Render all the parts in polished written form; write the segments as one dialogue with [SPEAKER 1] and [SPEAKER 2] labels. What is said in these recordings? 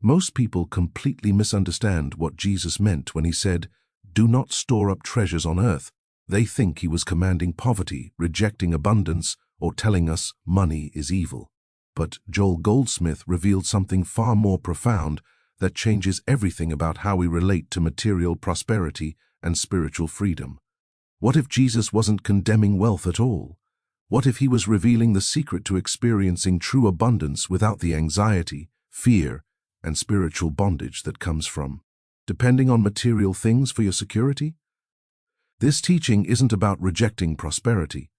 [SPEAKER 1] Most people completely misunderstand what Jesus meant when he said, "Do not store up treasures on earth." They think he was commanding poverty, rejecting abundance, or telling us money is evil. But Joel Goldsmith revealed something far more profound that changes everything about how we relate to material prosperity and spiritual freedom. What if Jesus wasn't condemning wealth at all? What if he was revealing the secret to experiencing true abundance without the anxiety, fear, and spiritual bondage that comes from depending on material things for your security? This teaching isn't about rejecting prosperity.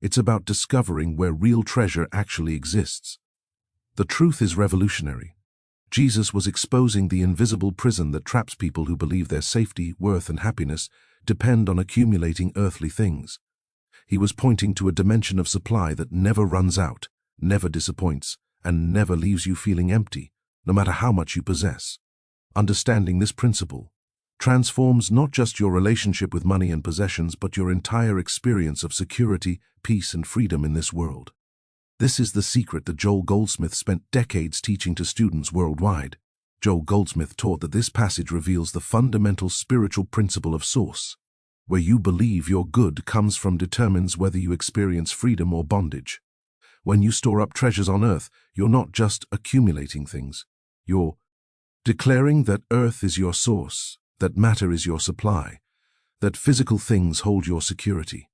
[SPEAKER 1] It's about discovering where real treasure actually exists. The truth is revolutionary. Jesus was exposing the invisible prison that traps people who believe their safety, worth, and happiness depend on accumulating earthly things. He was pointing to a dimension of supply that never runs out, never disappoints, and never leaves you feeling empty, no matter how much you possess. Understanding this principle transforms not just your relationship with money and possessions, but your entire experience of security, peace, and freedom in this world. This is the secret that Joel Goldsmith spent decades teaching to students worldwide. Joel Goldsmith taught that this passage reveals the fundamental spiritual principle of source. Where you believe your good comes from determines whether you experience freedom or bondage. When you store up treasures on earth, you're not just accumulating things. You're declaring that earth is your source, that matter is your supply, that physical things hold your security.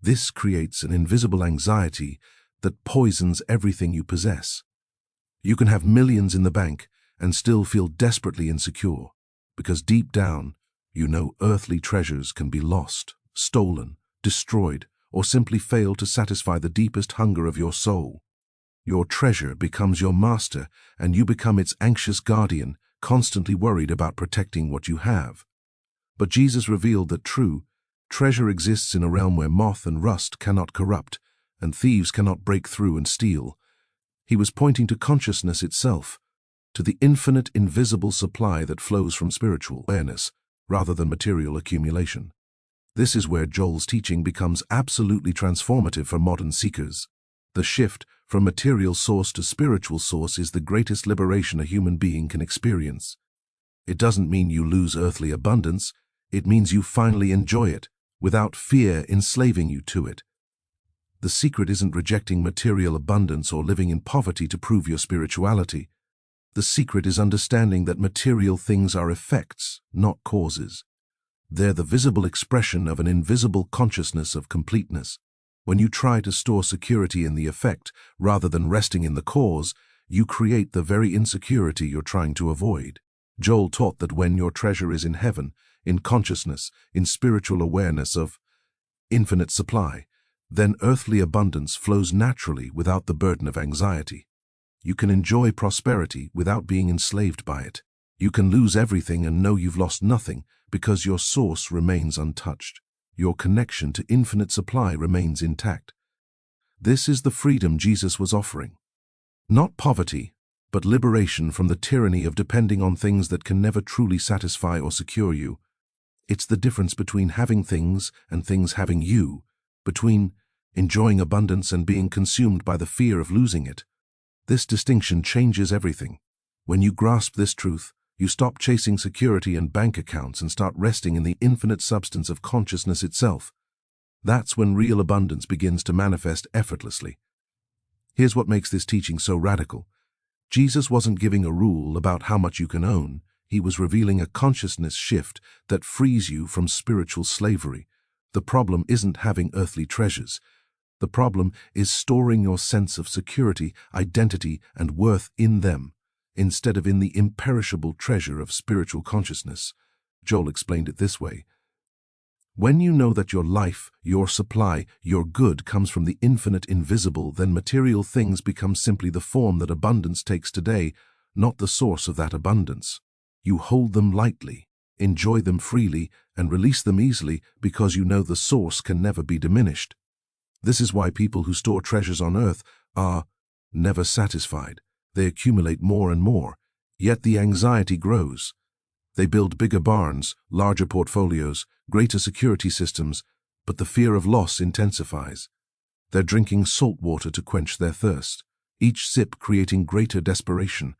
[SPEAKER 1] This creates an invisible anxiety that poisons everything you possess. You can have millions in the bank and still feel desperately insecure, because deep down, you know earthly treasures can be lost, stolen, destroyed, or simply fail to satisfy the deepest hunger of your soul. Your treasure becomes your master, and you become its anxious guardian, constantly worried about protecting what you have. But Jesus revealed that true treasure exists in a realm where moth and rust cannot corrupt, and thieves cannot break through and steal. He was pointing to consciousness itself, to the infinite invisible supply that flows from spiritual awareness, rather than material accumulation. This is where Joel's teaching becomes absolutely transformative for modern seekers. The shift from material source to spiritual source is the greatest liberation a human being can experience. It doesn't mean you lose earthly abundance, it means you finally enjoy it, without fear enslaving you to it. The secret isn't rejecting material abundance or living in poverty to prove your spirituality. The secret is understanding that material things are effects, not causes. They're the visible expression of an invisible consciousness of completeness. When you try to store security in the effect rather than resting in the cause, you create the very insecurity you're trying to avoid. Joel taught that when your treasure is in heaven, in consciousness, in spiritual awareness of infinite supply, then earthly abundance flows naturally without the burden of anxiety. You can enjoy prosperity without being enslaved by it. You can lose everything and know you've lost nothing because your source remains untouched. Your connection to infinite supply remains intact. This is the freedom Jesus was offering. Not poverty, but liberation from the tyranny of depending on things that can never truly satisfy or secure you. It's the difference between having things and things having you, between enjoying abundance and being consumed by the fear of losing it. This distinction changes everything. When you grasp this truth, you stop chasing security and bank accounts and start resting in the infinite substance of consciousness itself. That's when real abundance begins to manifest effortlessly. Here's what makes this teaching so radical. Jesus wasn't giving a rule about how much you can own. He was revealing a consciousness shift that frees you from spiritual slavery. The problem isn't having earthly treasures. The problem is storing your sense of security, identity, and worth in them, instead of in the imperishable treasure of spiritual consciousness. Joel explained it this way. When you know that your life, your supply, your good comes from the infinite invisible, then material things become simply the form that abundance takes today, not the source of that abundance. You hold them lightly, enjoy them freely, and release them easily because you know the source can never be diminished. This is why people who store treasures on earth are never satisfied. They accumulate more and more, yet the anxiety grows. They build bigger barns, larger portfolios, greater security systems, but the fear of loss intensifies. They're drinking salt water to quench their thirst, each sip creating greater desperation.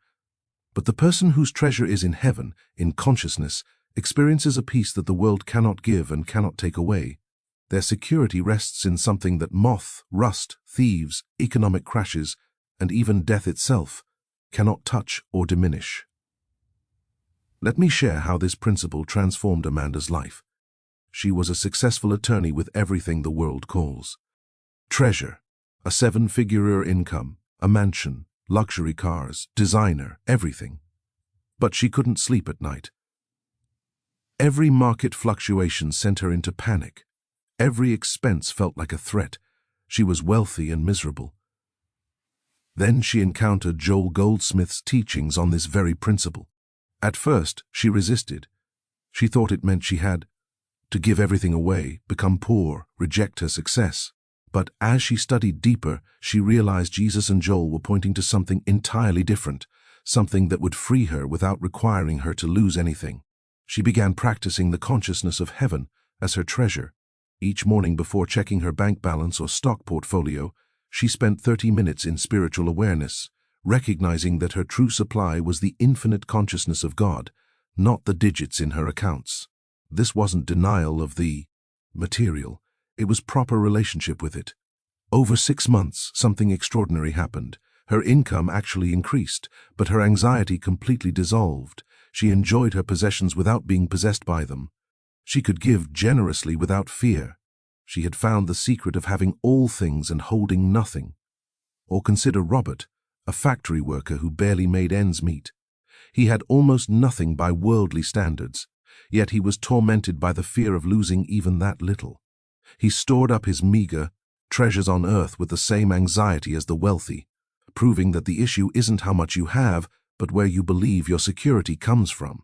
[SPEAKER 1] But the person whose treasure is in heaven, in consciousness, experiences a peace that the world cannot give and cannot take away. Their security rests in something that moth, rust, thieves, economic crashes, and even death itself cannot touch or diminish. Let me share how this principle transformed Amanda's life. She was a successful attorney with everything the world calls treasure, a 7-figure income, a mansion, luxury cars, designer, everything. But she couldn't sleep at night. Every market fluctuation sent her into panic. Every expense felt like a threat. She was wealthy and miserable. Then she encountered Joel Goldsmith's teachings on this very principle. At first, she resisted. She thought it meant she had to give everything away, become poor, reject her success. But as she studied deeper, she realized Jesus and Joel were pointing to something entirely different, something that would free her without requiring her to lose anything. She began practicing the consciousness of heaven as her treasure. Each morning before checking her bank balance or stock portfolio, she spent 30 minutes in spiritual awareness, recognizing that her true supply was the infinite consciousness of God, not the digits in her accounts. This wasn't denial of the material, it was proper relationship with it. Over 6 months, something extraordinary happened. Her income actually increased, but her anxiety completely dissolved. She enjoyed her possessions without being possessed by them. She could give generously without fear. She had found the secret of having all things and holding nothing. Or consider Robert, a factory worker who barely made ends meet. He had almost nothing by worldly standards, yet he was tormented by the fear of losing even that little. He stored up his meager treasures on earth with the same anxiety as the wealthy, proving that the issue isn't how much you have, but where you believe your security comes from.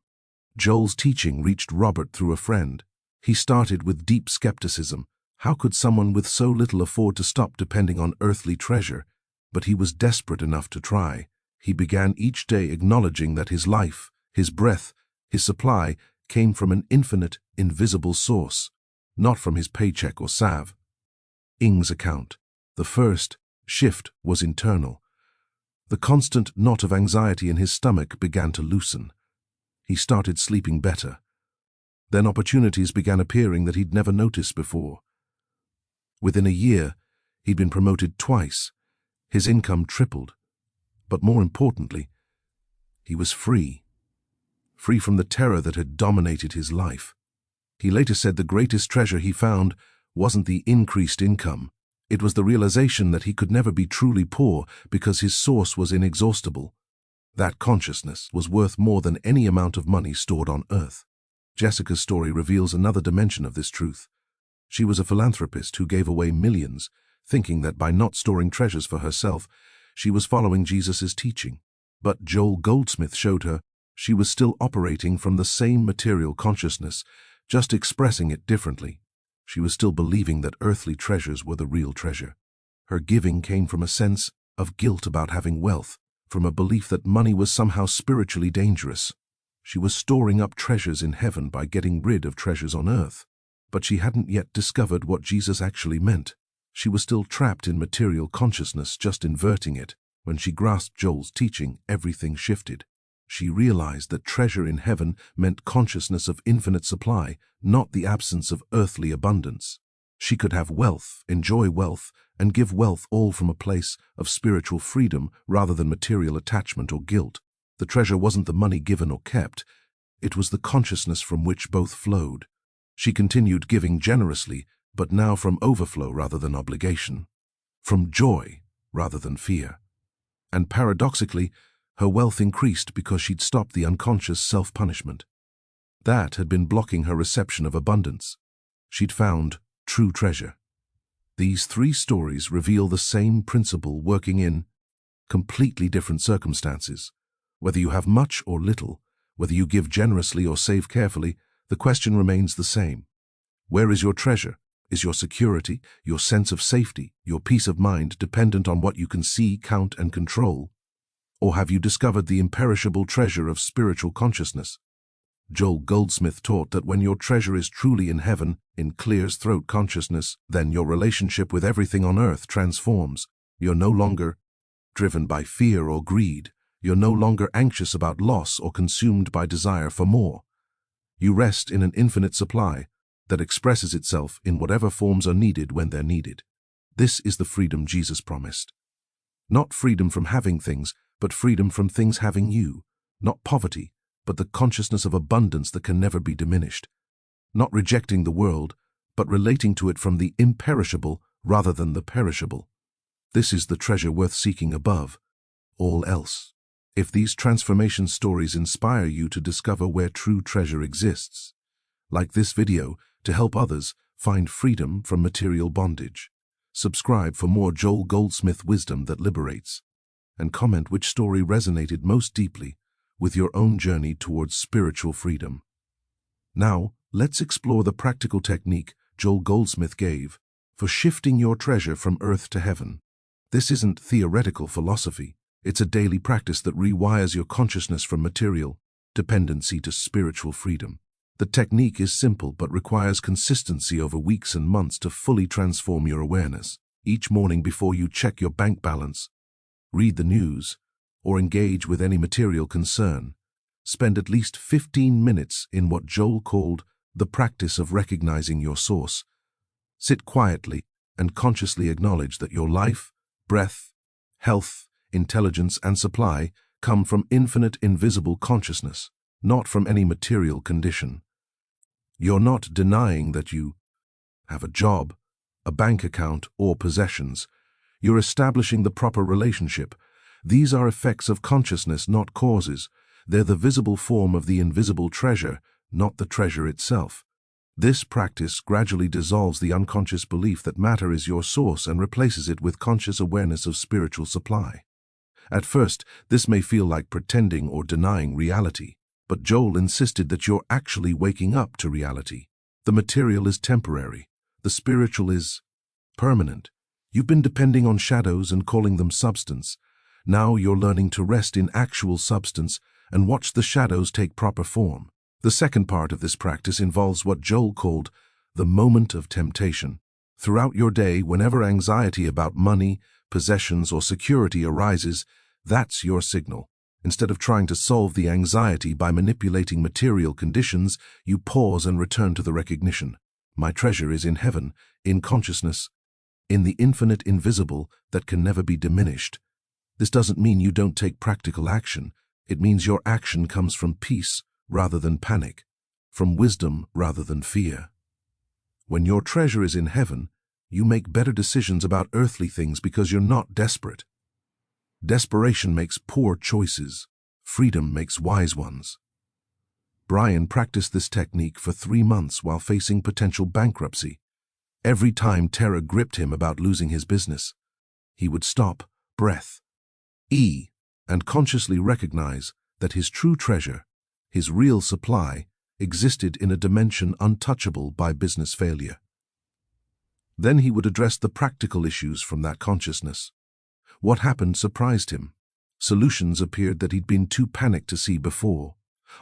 [SPEAKER 1] Joel's teaching reached Robert through a friend. He started with deep skepticism. How could someone with so little afford to stop depending on earthly treasure? But he was desperate enough to try. He began each day acknowledging that his life, his breath, his supply came from an infinite, invisible source, not from his paycheck or salve. Ing's account. The first shift was internal. The constant knot of anxiety in his stomach began to loosen. He started sleeping better. Then opportunities began appearing that he'd never noticed before. Within a year, he'd been promoted twice. His income tripled. But more importantly, he was free. Free from the terror that had dominated his life. He later said the greatest treasure he found wasn't the increased income. It was the realization that he could never be truly poor because his source was inexhaustible. That consciousness was worth more than any amount of money stored on earth. Jessica's story reveals another dimension of this truth. She was a philanthropist who gave away millions, thinking that by not storing treasures for herself, she was following Jesus' teaching. But Joel Goldsmith showed her she was still operating from the same material consciousness, just expressing it differently. She was still believing that earthly treasures were the real treasure. Her giving came from a sense of guilt about having wealth, from a belief that money was somehow spiritually dangerous. She was storing up treasures in heaven by getting rid of treasures on earth. But she hadn't yet discovered what Jesus actually meant. She was still trapped in material consciousness, just inverting it. When she grasped Joel's teaching, everything shifted. She realized that treasure in heaven meant consciousness of infinite supply, not the absence of earthly abundance. She could have wealth, enjoy wealth, and give wealth all from a place of spiritual freedom rather than material attachment or guilt. The treasure wasn't the money given or kept. It was the consciousness from which both flowed. She continued giving generously, but now from overflow rather than obligation, from joy rather than fear. And paradoxically, her wealth increased because she'd stopped the unconscious self-punishment. That had been blocking her reception of abundance. She'd found true treasure. These 3 stories reveal the same principle working in completely different circumstances. Whether you have much or little, whether you give generously or save carefully, the question remains the same. Where is your treasure? Is your security, your sense of safety, your peace of mind dependent on what you can see, count, and control? Or have you discovered the imperishable treasure of spiritual consciousness? Joel Goldsmith taught that when your treasure is truly in heaven, in clear's throat consciousness, then your relationship with everything on earth transforms. You're no longer driven by fear or greed. You're no longer anxious about loss or consumed by desire for more. You rest in an infinite supply that expresses itself in whatever forms are needed when they're needed. This is the freedom Jesus promised. Not freedom from having things, but freedom from things having you. Not poverty, but the consciousness of abundance that can never be diminished. Not rejecting the world, but relating to it from the imperishable rather than the perishable. This is the treasure worth seeking above all else. If these transformation stories inspire you to discover where true treasure exists, like this video to help others find freedom from material bondage. Subscribe for more Joel Goldsmith wisdom that liberates, and comment which story resonated most deeply with your own journey towards spiritual freedom. Now, let's explore the practical technique Joel Goldsmith gave for shifting your treasure from earth to heaven. This isn't theoretical philosophy. It's a daily practice that rewires your consciousness from material dependency to spiritual freedom. The technique is simple but requires consistency over weeks and months to fully transform your awareness. Each morning before you check your bank balance, read the news, or engage with any material concern, spend at least 15 minutes in what Joel called the practice of recognizing your source. Sit quietly and consciously acknowledge that your life, breath, health, intelligence, and supply come from infinite invisible consciousness, not from any material condition. You're not denying that you have a job, a bank account, or possessions. You're establishing the proper relationship. These are effects of consciousness, not causes. They're the visible form of the invisible treasure, not the treasure itself. This practice gradually dissolves the unconscious belief that matter is your source and replaces it with conscious awareness of spiritual supply. At first, this may feel like pretending or denying reality, but Joel insisted that you're actually waking up to reality. The material is temporary. The spiritual is permanent. You've been depending on shadows and calling them substance. Now you're learning to rest in actual substance and watch the shadows take proper form. The second part of this practice involves what Joel called the moment of temptation. Throughout your day, whenever anxiety about money, possessions, or security arises, that's your signal. Instead of trying to solve the anxiety by manipulating material conditions, you pause and return to the recognition. My treasure is in heaven, in consciousness, in the infinite invisible that can never be diminished. This doesn't mean you don't take practical action. It means your action comes from peace rather than panic, from wisdom rather than fear. When your treasure is in heaven, you make better decisions about earthly things because you're not desperate. Desperation makes poor choices. Freedom makes wise ones. Brian practiced this technique for 3 months while facing potential bankruptcy. Every time terror gripped him about losing his business, he would stop, breath, and consciously recognize that his true treasure, his real supply, existed in a dimension untouchable by business failure. Then he would address the practical issues from that consciousness. What happened surprised him. Solutions appeared that he'd been too panicked to see before.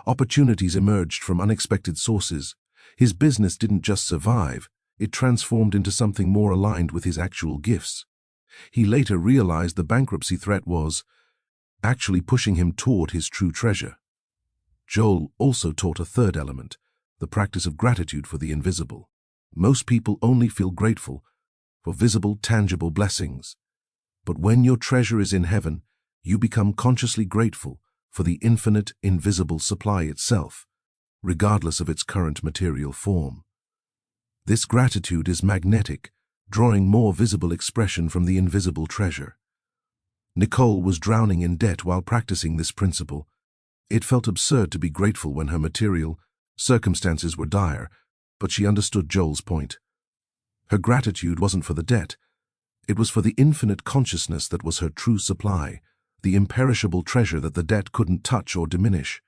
[SPEAKER 1] Opportunities emerged from unexpected sources. His business didn't just survive, it transformed into something more aligned with his actual gifts. He later realized the bankruptcy threat was actually pushing him toward his true treasure. Joel also taught a third element, the practice of gratitude for the invisible. Most people only feel grateful for visible, tangible blessings. But when your treasure is in heaven, you become consciously grateful for the infinite, invisible supply itself, regardless of its current material form. This gratitude is magnetic, drawing more visible expression from the invisible treasure. Nicole was drowning in debt while practicing this principle. It felt absurd to be grateful when her material circumstances were dire, but she understood Joel's point. Her gratitude wasn't for the debt. It was for the infinite consciousness that was her true supply, the imperishable treasure that the debt couldn't touch or diminish.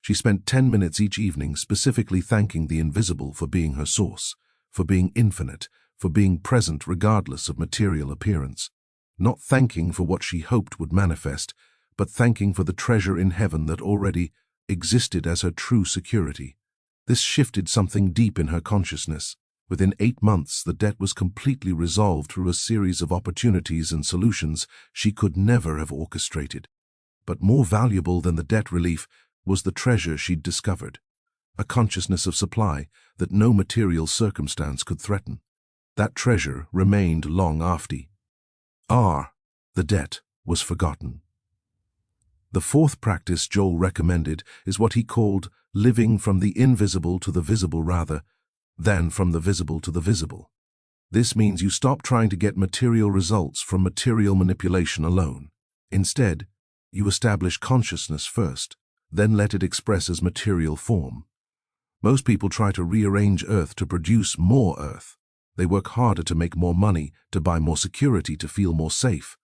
[SPEAKER 1] She spent 10 minutes each evening specifically thanking the invisible for being her source, for being infinite, for being present regardless of material appearance. Not thanking for what she hoped would manifest, but thanking for the treasure in heaven that already existed as her true security. This shifted something deep in her consciousness. Within 8 months, the debt was completely resolved through a series of opportunities and solutions she could never have orchestrated. But more valuable than the debt relief was the treasure she'd discovered, a consciousness of supply that no material circumstance could threaten. That treasure remained long after the debt was forgotten. The fourth practice Joel recommended is what he called living from the invisible to the visible rather than from the visible to the visible. This means you stop trying to get material results from material manipulation alone. Instead, you establish consciousness first, then let it express as material form. Most people try to rearrange earth to produce more earth. They work harder to make more money, to buy more security, to feel more safe.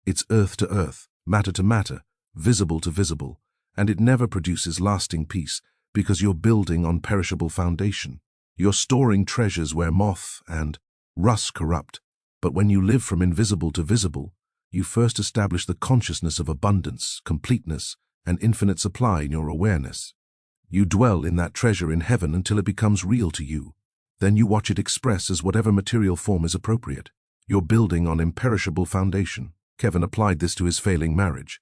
[SPEAKER 1] It's earth to earth, matter to matter, visible to visible, and it never produces lasting peace because you're building on perishable foundation. You're storing treasures where moth and rust corrupt. But when you live from invisible to visible, you first establish the consciousness of abundance, completeness, and infinite supply in your awareness. You dwell in that treasure in heaven until it becomes real to you. Then you watch it express as whatever material form is appropriate. You're building on imperishable foundation. Kevin applied this to his failing marriage.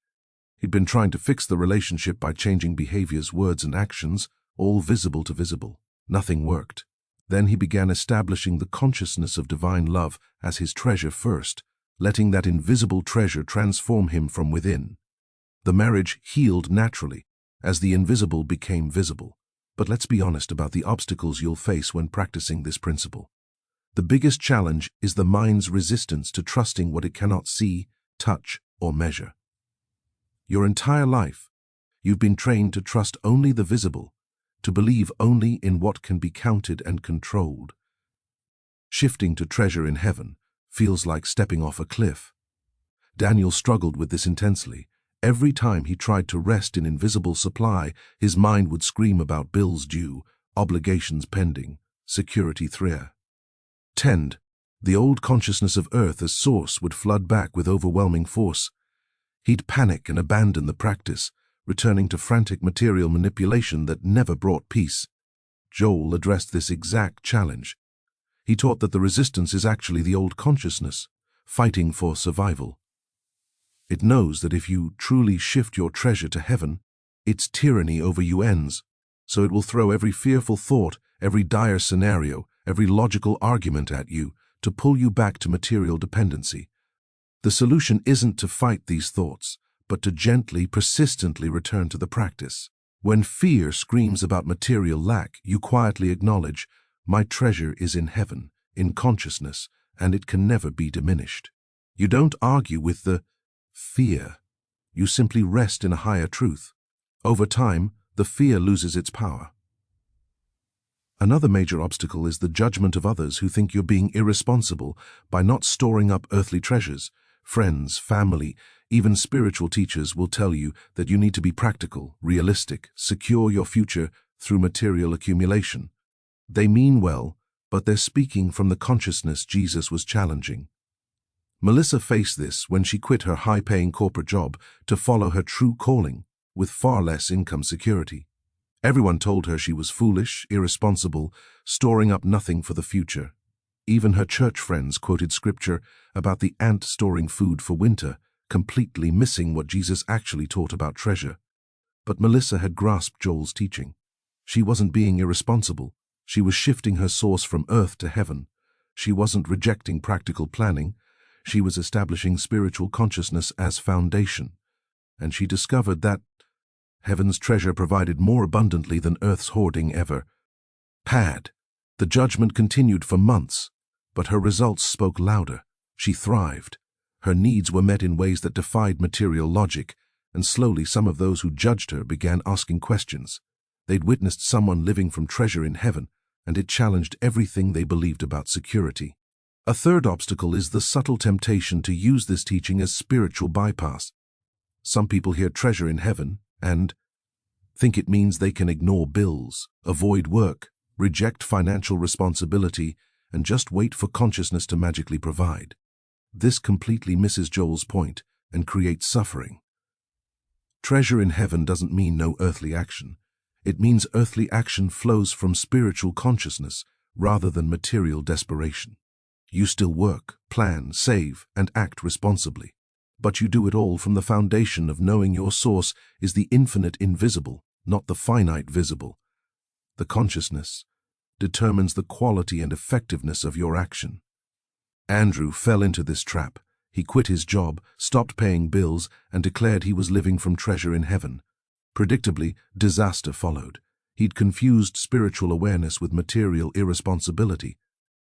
[SPEAKER 1] He'd been trying to fix the relationship by changing behaviors, words, and actions, all visible to visible. Nothing worked. Then he began establishing the consciousness of divine love as his treasure first, letting that invisible treasure transform him from within. The marriage healed naturally, as the invisible became visible. But let's be honest about the obstacles you'll face when practicing this principle. The biggest challenge is the mind's resistance to trusting what it cannot see, touch, or measure. Your entire life, you've been trained to trust only the visible, to believe only in what can be counted and controlled. Shifting to treasure in heaven feels like stepping off a cliff. Daniel struggled with this intensely. Every time he tried to rest in invisible supply, his mind would scream about bills due, obligations pending, security threatened. The old consciousness of earth as source would flood back with overwhelming force. He'd panic and abandon the practice, returning to frantic material manipulation that never brought peace. Joel addressed this exact challenge. He taught that the resistance is actually the old consciousness, fighting for survival. It knows that if you truly shift your treasure to heaven, its tyranny over you ends, so it will throw every fearful thought, every dire scenario, every logical argument at you to pull you back to material dependency. The solution isn't to fight these thoughts, but to gently, persistently return to the practice. When fear screams about material lack, you quietly acknowledge, my treasure is in heaven, in consciousness, and it can never be diminished. You don't argue with the fear. You simply rest in a higher truth. Over time, the fear loses its power. Another major obstacle is the judgment of others who think you're being irresponsible by not storing up earthly treasures. Friends, family, even spiritual teachers will tell you that you need to be practical, realistic, secure your future through material accumulation. They mean well, but they're speaking from the consciousness Jesus was challenging. Melissa faced this when she quit her high-paying corporate job to follow her true calling with far less income security. Everyone told her she was foolish, irresponsible, storing up nothing for the future. Even her church friends quoted scripture about the ant storing food for winter, completely missing what Jesus actually taught about treasure. But Melissa had grasped Joel's teaching. She wasn't being irresponsible. She was shifting her source from earth to heaven. She wasn't rejecting practical planning. She was establishing spiritual consciousness as foundation. And she discovered that heaven's treasure provided more abundantly than earth's hoarding ever had. The judgment continued for months, but her results spoke louder. She thrived. Her needs were met in ways that defied material logic, and slowly some of those who judged her began asking questions. They'd witnessed someone living from treasure in heaven, and it challenged everything they believed about security. A third obstacle is the subtle temptation to use this teaching as spiritual bypass. Some people hear treasure in heaven and think it means they can ignore bills, avoid work, reject financial responsibility, and just wait for consciousness to magically provide. This completely misses Joel's point and creates suffering. Treasure in heaven doesn't mean no earthly action. It means earthly action flows from spiritual consciousness rather than material desperation. You still work, plan, save, and act responsibly. But you do it all from the foundation of knowing your source is the infinite invisible, not the finite visible. The consciousness determines the quality and effectiveness of your action. Andrew fell into this trap. He quit his job, stopped paying bills, and declared he was living from treasure in heaven. Predictably, disaster followed. He'd confused spiritual awareness with material irresponsibility.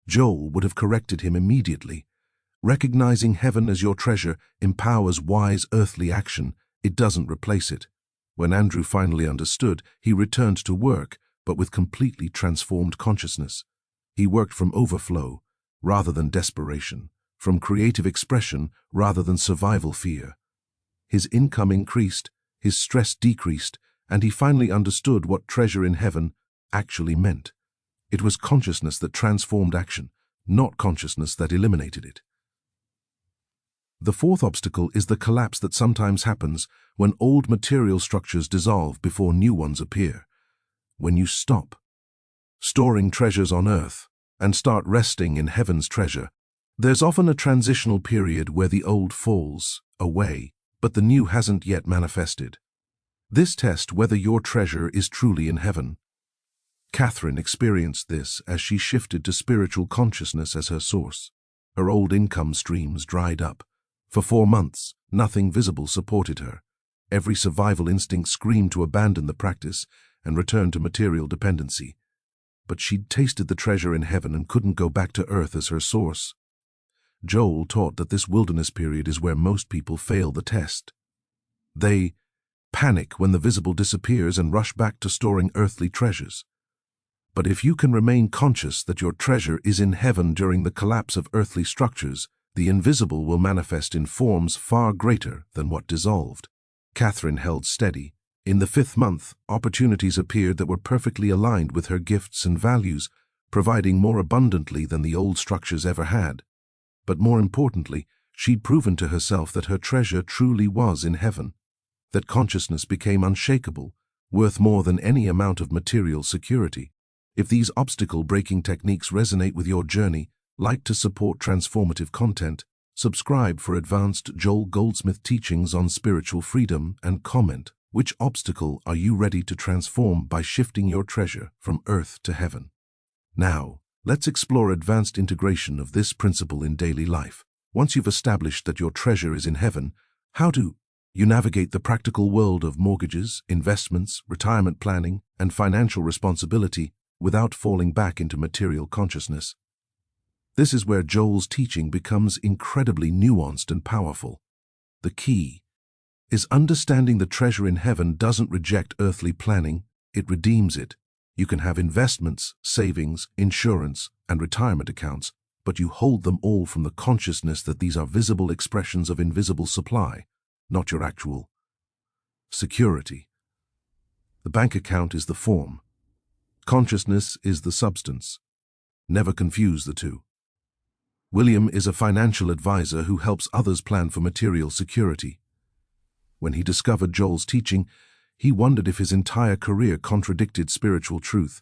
[SPEAKER 1] Joel would have corrected him immediately. Recognizing heaven as your treasure empowers wise earthly action. It doesn't replace it. When Andrew finally understood, he returned to work, but with completely transformed consciousness. He worked from overflow rather than desperation, from creative expression rather than survival fear. His income increased, his stress decreased, and he finally understood what treasure in heaven actually meant. It was consciousness that transformed action, not consciousness that eliminated it. The fourth obstacle is the collapse that sometimes happens when old material structures dissolve before new ones appear. When you stop storing treasures on earth and start resting in heaven's treasure, there's often a transitional period where the old falls away, but the new hasn't yet manifested. This tests whether your treasure is truly in heaven. Catherine experienced this as she shifted to spiritual consciousness as her source. Her old income streams dried up. For 4 months, nothing visible supported her. Every survival instinct screamed to abandon the practice and return to material dependency. But she'd tasted the treasure in heaven and couldn't go back to earth as her source. Joel taught that this wilderness period is where most people fail the test. They panic when the visible disappears and rush back to storing earthly treasures. But if you can remain conscious that your treasure is in heaven during the collapse of earthly structures, the invisible will manifest in forms far greater than what dissolved. Catherine held steady. In the 5th month, opportunities appeared that were perfectly aligned with her gifts and values, providing more abundantly than the old structures ever had. But more importantly, she'd proven to herself that her treasure truly was in heaven, that consciousness became unshakable, worth more than any amount of material security. If these obstacle-breaking techniques resonate with your journey, like to support transformative content, subscribe for advanced Joel Goldsmith teachings on spiritual freedom, and comment, which obstacle are you ready to transform by shifting your treasure from earth to heaven? Now, let's explore advanced integration of this principle in daily life. Once you've established that your treasure is in heaven, how do you navigate the practical world of mortgages, investments, retirement planning, and financial responsibility without falling back into material consciousness? This is where Joel's teaching becomes incredibly nuanced and powerful. The key is understanding the treasure in heaven doesn't reject earthly planning, it redeems it. You can have investments, savings, insurance, and retirement accounts, but you hold them all from the consciousness that these are visible expressions of invisible supply, not your actual security. The bank account is the form. Consciousness is the substance. Never confuse the two. William is a financial advisor who helps others plan for material security. When he discovered Joel's teaching, he wondered if his entire career contradicted spiritual truth,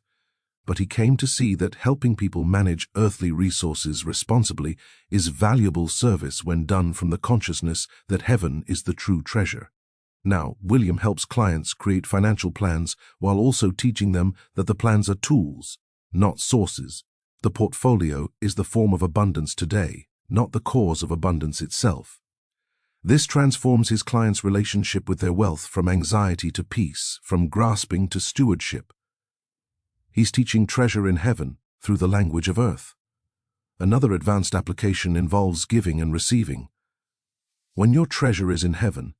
[SPEAKER 1] but he came to see that helping people manage earthly resources responsibly is valuable service when done from the consciousness that heaven is the true treasure. Now, William helps clients create financial plans while also teaching them that the plans are tools, not sources. The portfolio is the form of abundance today, not the cause of abundance itself. This transforms his clients' relationship with their wealth from anxiety to peace, from grasping to stewardship. He's teaching treasure in heaven through the language of earth. Another advanced application involves giving and receiving. When your treasure is in heaven,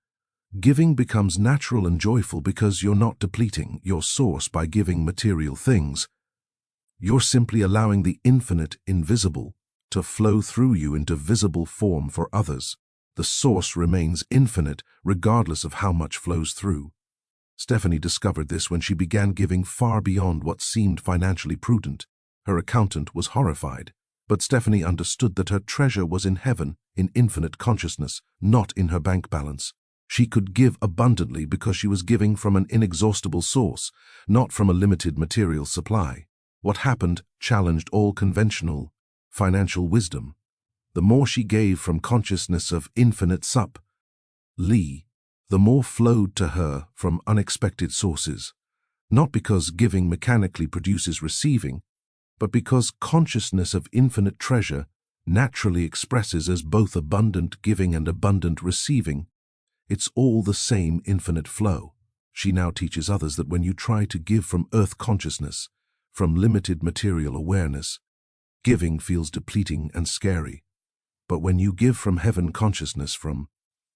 [SPEAKER 1] giving becomes natural and joyful because you're not depleting your source by giving material things. You're simply allowing the infinite invisible to flow through you into visible form for others. The source remains infinite regardless of how much flows through. Stephanie discovered this when she began giving far beyond what seemed financially prudent. Her accountant was horrified, but Stephanie understood that her treasure was in heaven, in infinite consciousness, not in her bank balance. She could give abundantly because she was giving from an inexhaustible source, not from a limited material supply. What happened challenged all conventional financial wisdom. The more she gave from consciousness of infinite sup, Lee, the more flowed to her from unexpected sources, not because giving mechanically produces receiving, but because consciousness of infinite treasure naturally expresses as both abundant giving and abundant receiving. It's all the same infinite flow. She now teaches others that when you try to give from earth consciousness, from limited material awareness, giving feels depleting and scary. But when you give from heaven consciousness, from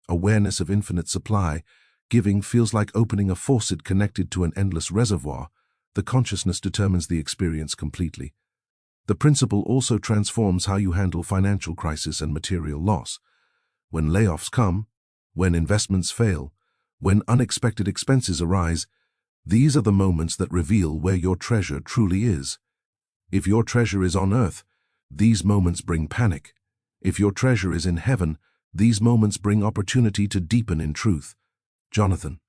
[SPEAKER 1] awareness of infinite supply, giving feels like opening a faucet connected to an endless reservoir. The consciousness determines the experience completely. The principle also transforms how you handle financial crisis and material loss. When layoffs come, when investments fail, when unexpected expenses arise, these are the moments that reveal where your treasure truly is. If your treasure is on earth, these moments bring panic. If your treasure is in heaven, these moments bring opportunity to deepen in truth. Jonathan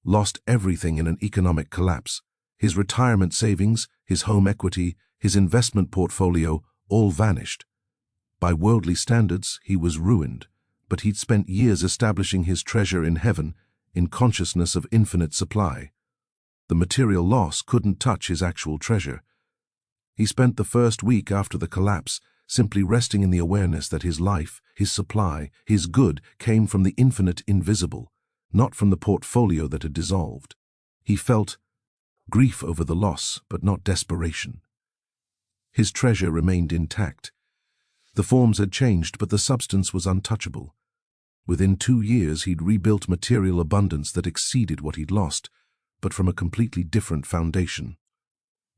[SPEAKER 1] lost everything in an economic collapse. His retirement savings, his home equity, his investment portfolio, all vanished. By worldly standards, he was ruined, but he'd spent years establishing his treasure in heaven, in consciousness of infinite supply. The material loss couldn't touch his actual treasure. He spent the first week after the collapse simply resting in the awareness that his life, his supply, his good came from the infinite invisible, not from the portfolio that had dissolved. He felt grief over the loss, but not desperation. His treasure remained intact. The forms had changed, but the substance was untouchable. Within 2 years, he'd rebuilt material abundance that exceeded what he'd lost, but from a completely different foundation.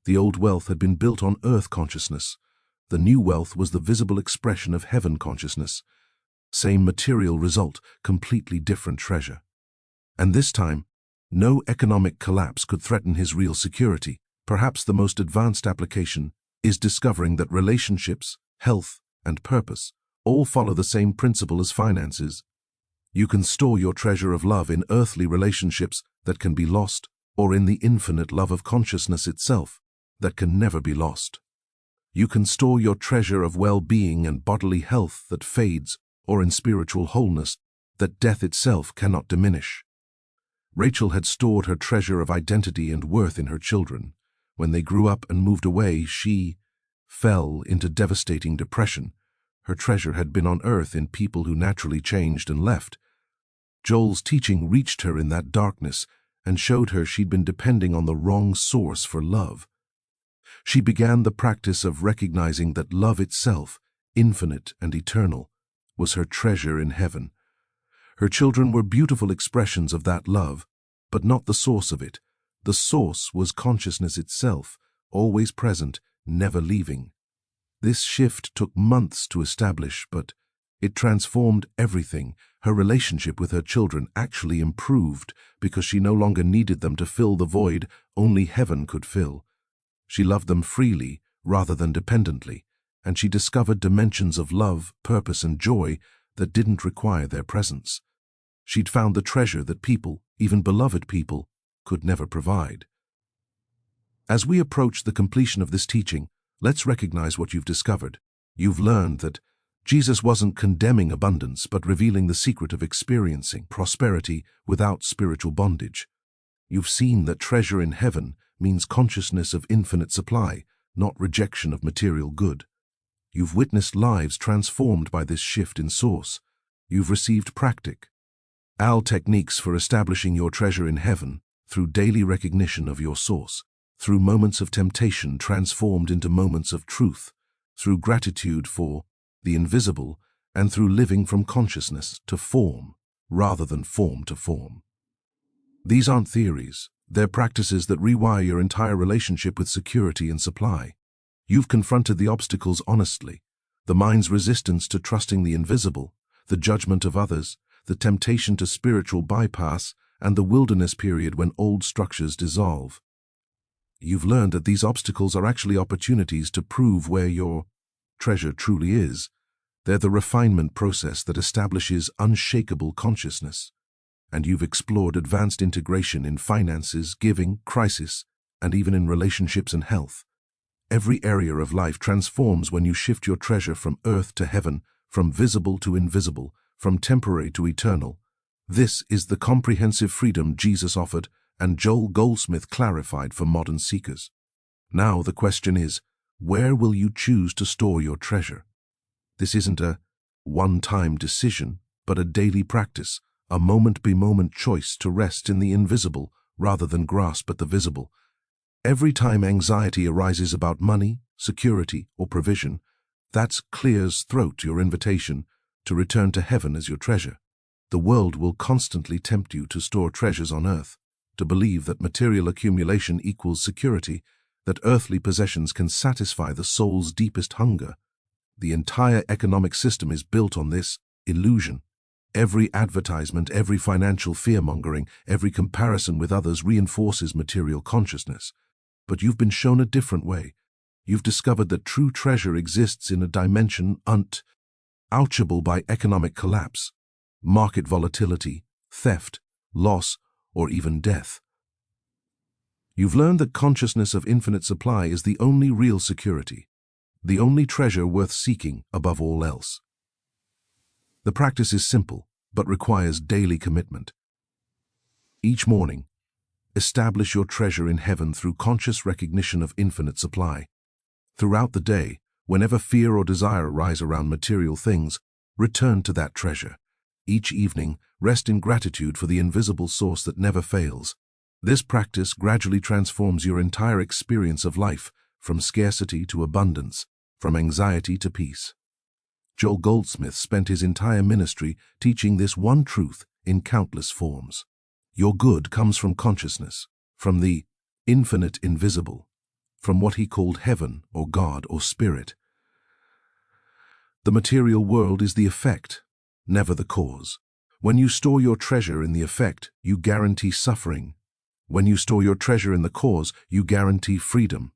[SPEAKER 1] The old wealth had been built on earth consciousness. The new wealth was the visible expression of heaven consciousness. Same material result, completely different treasure. And this time, no economic collapse could threaten his real security. Perhaps the most advanced application is discovering that relationships, health, and purpose all follow the same principle as finances. You can store your treasure of love in earthly relationships that can be lost, or in the infinite love of consciousness itself that can never be lost. You can store your treasure of well-being and bodily health that fades, or in spiritual wholeness that death itself cannot diminish. Rachel had stored her treasure of identity and worth in her children. When they grew up and moved away, she fell into devastating depression. Her treasure had been on earth in people who naturally changed and left. Joel's teaching reached her in that darkness and showed her she'd been depending on the wrong source for love. She began the practice of recognizing that love itself, infinite and eternal, was her treasure in heaven. Her children were beautiful expressions of that love, but not the source of it. The source was consciousness itself, always present, never leaving. This shift took months to establish, but it transformed everything. Her relationship with her children actually improved because she no longer needed them to fill the void only heaven could fill. She loved them freely rather than dependently, and she discovered dimensions of love, purpose, and joy that didn't require their presence. She'd found the treasure that people, even beloved people, could never provide. As we approach the completion of this teaching, let's recognize what you've discovered. You've learned that Jesus wasn't condemning abundance, but revealing the secret of experiencing prosperity without spiritual bondage. You've seen that treasure in heaven means consciousness of infinite supply, not rejection of material good. You've witnessed lives transformed by this shift in source. You've received practical techniques for establishing your treasure in heaven through daily recognition of your source, through moments of temptation transformed into moments of truth, through gratitude for the invisible, and through living from consciousness to form rather than form to form. These aren't theories. They're practices that rewire your entire relationship with security and supply. You've confronted the obstacles honestly, the mind's resistance to trusting the invisible, the judgment of others, the temptation to spiritual bypass, and the wilderness period when old structures dissolve. You've learned that these obstacles are actually opportunities to prove where your treasure truly is. They're the refinement process that establishes unshakable consciousness. And you've explored advanced integration in finances, giving, crisis, and even in relationships and health. Every area of life transforms when you shift your treasure from earth to heaven, from visible to invisible, from temporary to eternal. This is the comprehensive freedom Jesus offered and Joel Goldsmith clarified for modern seekers. Now the question is, where will you choose to store your treasure? This isn't a one-time decision, but a daily practice, a moment-by-moment choice to rest in the invisible rather than grasp at the visible. Every time anxiety arises about money, security, or provision, that clears throat your invitation to return to heaven as your treasure. The world will constantly tempt you to store treasures on earth, to believe that material accumulation equals security, that earthly possessions can satisfy the soul's deepest hunger. The entire economic system is built on this illusion. Every advertisement, every financial fear-mongering, every comparison with others reinforces material consciousness. But you've been shown a different way. You've discovered that true treasure exists in a dimension untouchable by economic collapse, market volatility, theft, loss, or even death. You've learned that consciousness of infinite supply is the only real security, the only treasure worth seeking above all else. The practice is simple, but requires daily commitment. Each morning, establish your treasure in heaven through conscious recognition of infinite supply. Throughout the day, whenever fear or desire arise around material things, return to that treasure. Each evening, rest in gratitude for the invisible source that never fails. This practice gradually transforms your entire experience of life, from scarcity to abundance, from anxiety to peace. Joel Goldsmith spent his entire ministry teaching this one truth in countless forms. Your good comes from consciousness, from the infinite invisible, from what he called heaven or God or spirit. The material world is the effect, never the cause. When you store your treasure in the effect, you guarantee suffering. When you store your treasure in the cause, you guarantee freedom.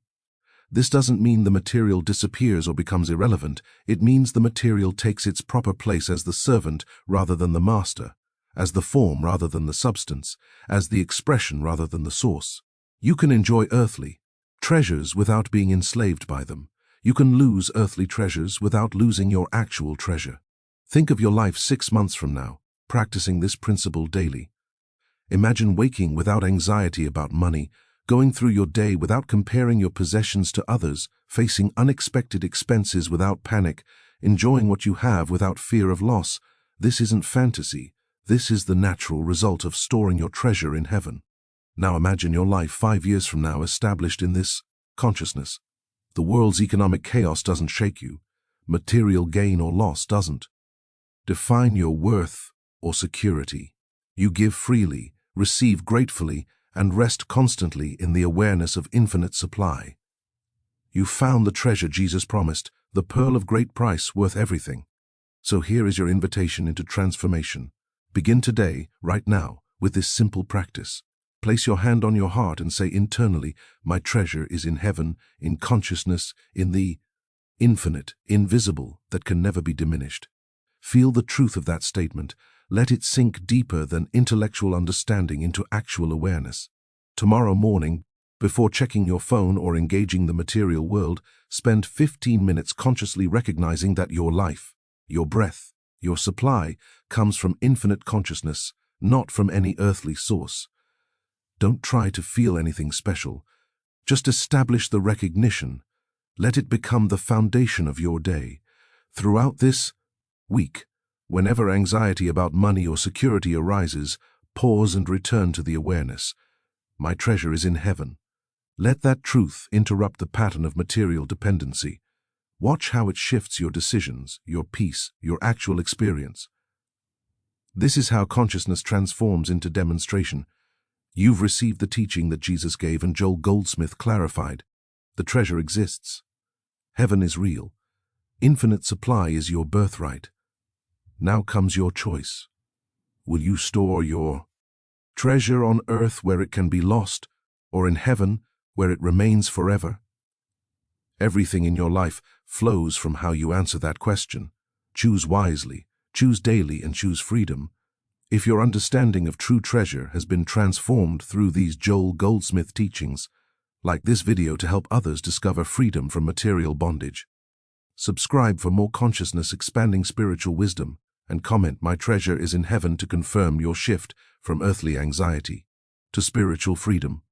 [SPEAKER 1] This doesn't mean the material disappears or becomes irrelevant. It means the material takes its proper place as the servant rather than the master, as the form rather than the substance, as the expression rather than the source. You can enjoy earthly treasures without being enslaved by them. You can lose earthly treasures without losing your actual treasure. Think of your life 6 months from now, practicing this principle daily. Imagine waking without anxiety about money, going through your day without comparing your possessions to others, facing unexpected expenses without panic, enjoying what you have without fear of loss. This isn't fantasy. This is the natural result of storing your treasure in heaven. Now imagine your life 5 years from now established in this consciousness. The world's economic chaos doesn't shake you. Material gain or loss doesn't define your worth or security. You give freely, receive gratefully, and rest constantly in the awareness of infinite supply. You found the treasure Jesus promised, the pearl of great price worth everything. So here is your invitation into transformation. Begin today, right now, with this simple practice. Place your hand on your heart and say internally, my treasure is in heaven, in consciousness, in the infinite, invisible, that can never be diminished. Feel the truth of that statement. Let it sink deeper than intellectual understanding into actual awareness. Tomorrow morning, before checking your phone or engaging the material world, spend 15 minutes consciously recognizing that your life, your breath, your supply comes from infinite consciousness, not from any earthly source. Don't try to feel anything special. Just establish the recognition. Let it become the foundation of your day. Throughout this week, whenever anxiety about money or security arises, pause and return to the awareness. My treasure is in heaven. Let that truth interrupt the pattern of material dependency. Watch how it shifts your decisions, your peace, your actual experience. This is how consciousness transforms into demonstration. You've received the teaching that Jesus gave and Joel Goldsmith clarified. The treasure exists. Heaven is real. Infinite supply is your birthright. Now comes your choice. Will you store your treasure on earth where it can be lost, or in heaven where it remains forever? Everything in your life flows from how you answer that question. Choose wisely, choose daily, and choose freedom. If your understanding of true treasure has been transformed through these Joel Goldsmith teachings, like this video to help others discover freedom from material bondage. Subscribe for more consciousness-expanding spiritual wisdom. and comment, "My treasure is in heaven," to confirm your shift from earthly anxiety to spiritual freedom.